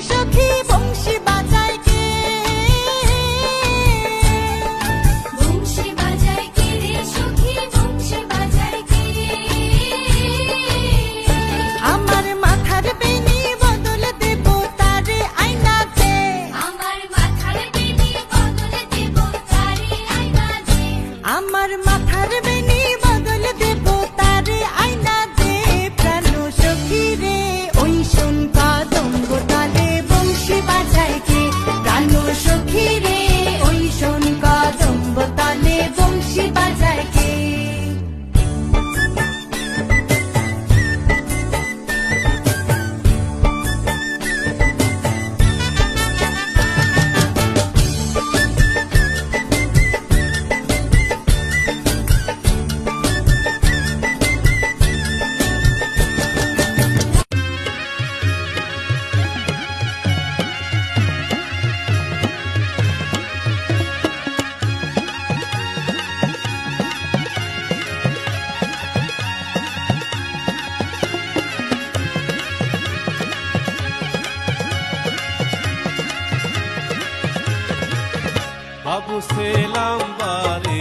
সখী বংশী বাজায় কে? বংশী বাজায় কে রে সখী বংশী বাজায় কে? আমার মাথার বেনি বদল দেব তারে আয়নাতে। আমার মাথার বেনি বদল দেব তারে আয়নাতে। আমার মাথার বেনি বদল দেব তারে আয়নাতে। প্রাণ সখী রে ওই শোন কদম্ব তালে বংশী বাজায় কে? প্রাণ সখী রে ওই শোন কদম্ব তালে বংশী বাজায় কে? বাবু সেলাম বারে